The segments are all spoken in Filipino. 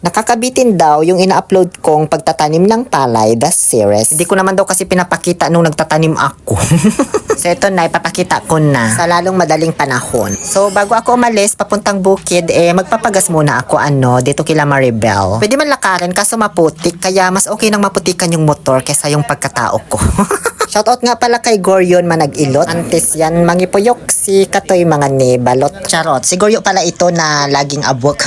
Nakakabitin daw yung ina-upload kong pagtatanim ng palay, the series. Hindi ko naman daw kasi pinapakita nung nagtatanim ako. So ito na, ipapakita ko na sa lalong madaling panahon. So bago ako umalis papuntang bukid, magpapagas muna ako dito kila Maribel. Pwede man lakarin kaso maputik, kaya mas okay nang maputikan yung motor kesa yung pagkatao ko. Shoutout nga pala kay Goryon Manag-ilot. Antes yan, mangipuyok si Katoy mga ni balot. Charot, si Goryo pala ito na laging abok.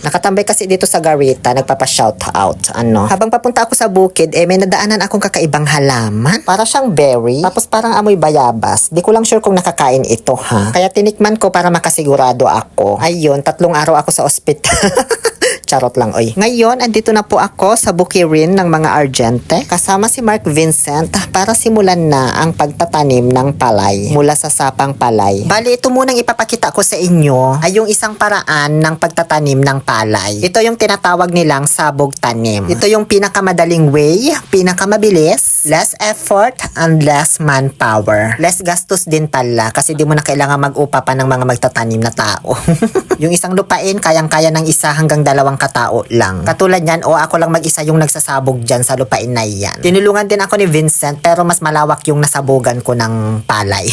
Nakatambay kasi dito sa garita, nagpapa-shoutout. Habang papunta ako sa bukid, may nadaanan akong kakaibang halaman. Para siyang berry, tapos parang amoy bayabas. Di ko lang sure kung nakakain ito, ha? Kaya tinikman ko para makasigurado ako. Ayun, 3 araw ako sa ospital. Charot lang, oy. Ngayon, andito na po ako sa bukirin ng mga Argente kasama si Mark Vincent para simulan na ang pagtatanim ng palay mula sa sapang palay. Bali, ito munang ipapakita ko sa inyo ay yung isang paraan ng pagtatanim ng palay. Ito yung tinatawag nilang sabog tanim. Ito yung pinakamadaling way, pinakamabilis, less effort, and less manpower. Less gastos din pala kasi di mo na kailangan mag-upa pa ng mga magtatanim na tao. Yung isang lupain, kayang-kaya ng 1 hanggang 2 katao lang. Katulad yan, ako lang mag-isa yung nagsasabog dyan sa lupain na yan. Tinulungan din ako ni Vincent pero mas malawak yung nasabugan ko ng palay.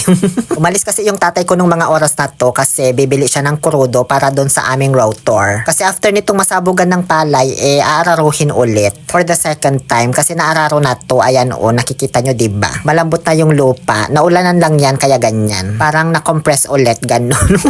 Umalis kasi yung tatay ko nung mga oras na to kasi bibili siya ng krudo para doon sa aming rotor. Kasi after nitong masabugan ng palay, aararuhin ulit for the second time kasi naararo na to. Ayan nakikita nyo diba? Malambot na yung lupa. Naulanan lang yan kaya ganyan. Parang na-compress ulit, ganun.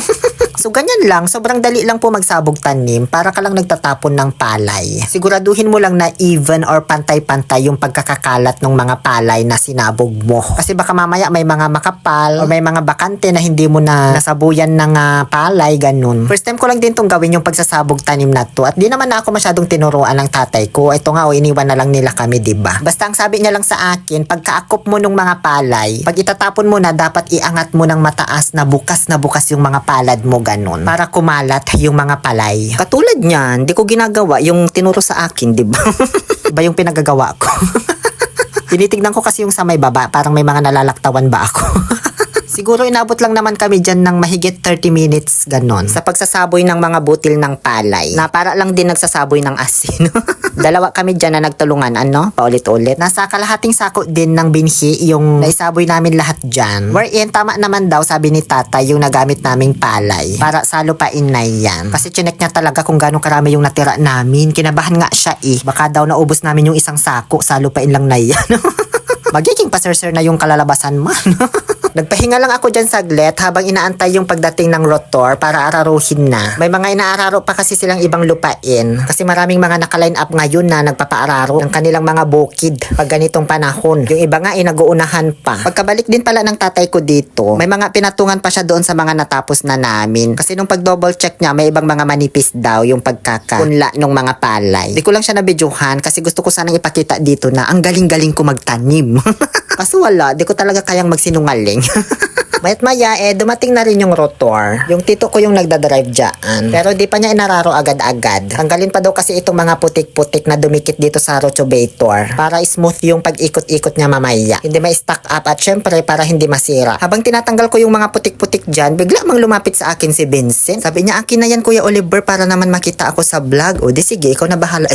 So ganyan lang, sobrang dali lang po magsabog tanim para ka lang nagtatapon ng palay. Siguraduhin mo lang na even or pantay-pantay yung pagkakakalat ng mga palay na sinabog mo. Kasi baka mamaya may mga makapal or may mga bakante na hindi mo na nasabuyan ng palay, ganun. First time ko lang din tong gawin yung pagsasabog tanim na to at di naman na ako masyadong tinuruan ng tatay ko. Ito nga iniwan na lang nila kami, diba? Basta ang sabi niya lang sa akin, pagkaakop mo ng mga palay, pag itatapon mo na dapat iangat mo ng mataas na bukas yung mga palad mo, ganun, para kumalat yung mga palay. Katulad niyan, di ko ginagawa yung tinuro sa akin, di ba? Iba yung pinagagawa ko. Tinitignan ko kasi yung sa may baba, parang may mga nalalaktawan ba ako. Siguro inabot lang naman kami dyan ng mahigit 30 minutes, ganon, sa pagsasaboy ng mga butil ng palay, na para lang din nagsasaboy ng asin. Dalawa kami dyan na nagtulungan, paulit-ulit. Nasa kalahating sako din ng binhi yung naisaboy namin lahat dyan. Wherein, tama naman daw, sabi ni tata, yung nagamit naming palay para sa lupain na yan. Kasi chinek niya talaga kung gano'ng karami yung natira namin. Kinabahan nga siya Baka daw naubos namin yung 1 sako sa lupain lang na yan. Magiging paser-ser na yung kalalabasan man. Nagpahinga lang ako dyan saglit habang inaantay yung pagdating ng rotor para araruhin na. May mga inaararo pa kasi silang ibang lupain. Kasi maraming mga nakaline up ngayon na nagpapaararo ng kanilang mga bukid pag ganitong panahon. Yung iba nga naguunahan pa. Pagkabalik din pala ng tatay ko dito, may mga pinatungan pa siya doon sa mga natapos na namin. Kasi nung pag-double check niya, may ibang mga manipis daw yung pagkakakunla ng mga palay. Di ko lang siya nabidyohan kasi gusto ko sanang ipakita dito na ang galing-galing ko magtanim. Kaso wala, di ko talaga kayang magsinungaling. Mayat maya dumating na rin yung rotor. Yung tito ko yung nagdadrive dyan. Pero di pa niya inararo agad-agad. Tanggalin pa daw kasi itong mga putik-putik na dumikit dito sa rotovator para smooth yung pag-ikot-ikot niya mamaya. Hindi ma-stack up at syempre para hindi masira. Habang tinatanggal ko yung mga putik-putik dyan, bigla mang lumapit sa akin si Vincent. Sabi niya, akin na yan Kuya Oliver para naman makita ako sa vlog. O di sige, ikaw na bahala.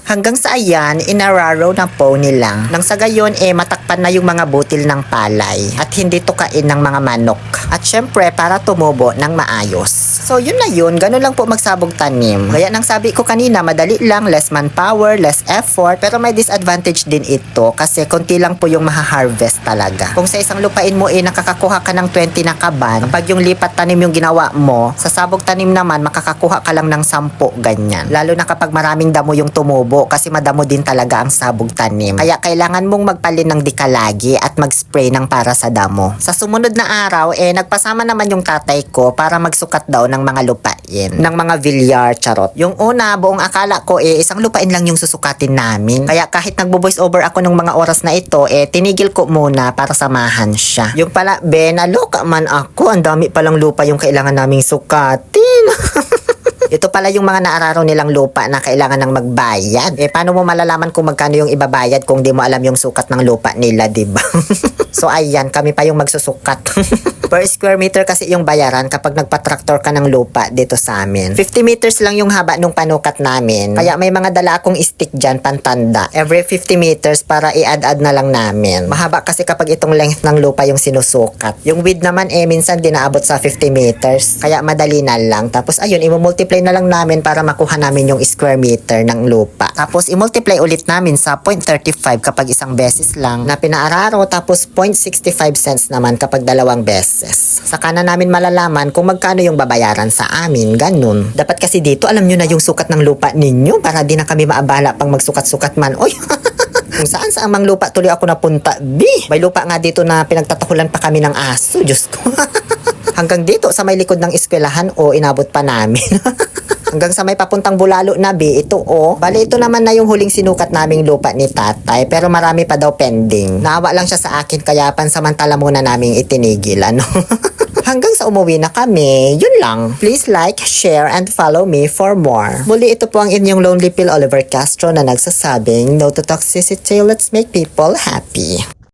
Hanggang sa ayan, inararo na po nilang. Nang sa gayon, matakpan na yung mga butil ng palay at hindi tukain ng mga manok. At syempre, para tumubo ng maayos. So, yun na yun. Ganun lang po magsabog tanim. Kaya nang sabi ko kanina, madali lang, less manpower, less effort. Pero may disadvantage din ito kasi konti lang po yung maha-harvest talaga. Kung sa isang lupain mo, nakakakuha ka ng 20 na kaban, kapag yung lipat tanim yung ginawa mo, sa sabog tanim naman, makakakuha ka lang ng 10, ganyan. Lalo na kapag maraming damo yung tumubo kasi madamo din talaga ang sabog tanim. Kaya kailangan mong magpalin ng dikalagi at mag-spray ng para sa damo. Sa sumunod na araw, nagpasama naman yung tatay ko para magsukat daw ng mga lupain. Ng mga villar, charot. Yung una, buong akala ko, isang lupain lang yung susukatin namin. Kaya kahit nagbo-voice over ako ng mga oras na ito, tinigil ko muna para samahan siya. Yung pala, naloka man ako. Ang dami palang lupa yung kailangan naming sukatin. Ito pala yung mga naararo nilang lupa na kailangan ng magbayad. Paano mo malalaman kung magkano yung ibabayad kung di mo alam yung sukat ng lupa nila, diba? So ayan, kami pa yung magsusukat. Per square meter kasi yung bayaran kapag nagpa-tractor ka ng lupa dito sa amin. 50 meters lang yung haba nung panukat namin. Kaya may mga dala akong stick dyan, pantanda. Every 50 meters para i-add-add na lang namin. Mahaba kasi kapag itong length ng lupa yung sinusukat. Yung width naman minsan dinaabot sa 50 meters. Kaya madali na lang. Tapos ayun, i-multiply na lang namin para makuha namin yung square meter ng lupa. Tapos i-multiply ulit namin sa 0.35 kapag isang beses lang na pinaararo. Tapos 0.65 cents naman kapag dalawang beses. Saka na namin malalaman kung magkano yung babayaran sa amin. Ganun. Dapat kasi dito alam nyo na yung sukat ng lupa ninyo para di na kami maabala pang magsukat-sukat man. Oy! Kung saan sa amang lupa tuloy ako napunta. May lupa nga dito na pinagtatakulan pa kami ng aso. Diyos ko. Hanggang dito sa may likod ng eskwelahan inabot pa namin. Hanggang sa may papuntang Bulalo na ito Bale ito naman na yung huling sinukat naming lupa ni tatay pero marami pa daw pending. Naawa lang siya sa akin kaya pansamantala muna naming itinigil Hanggang sa umuwi na kami, yun lang. Please like, share, and follow me for more. Muli ito po ang inyong Lonely Pill Oliver Castro na nagsasabing, no to toxicity, let's make people happy.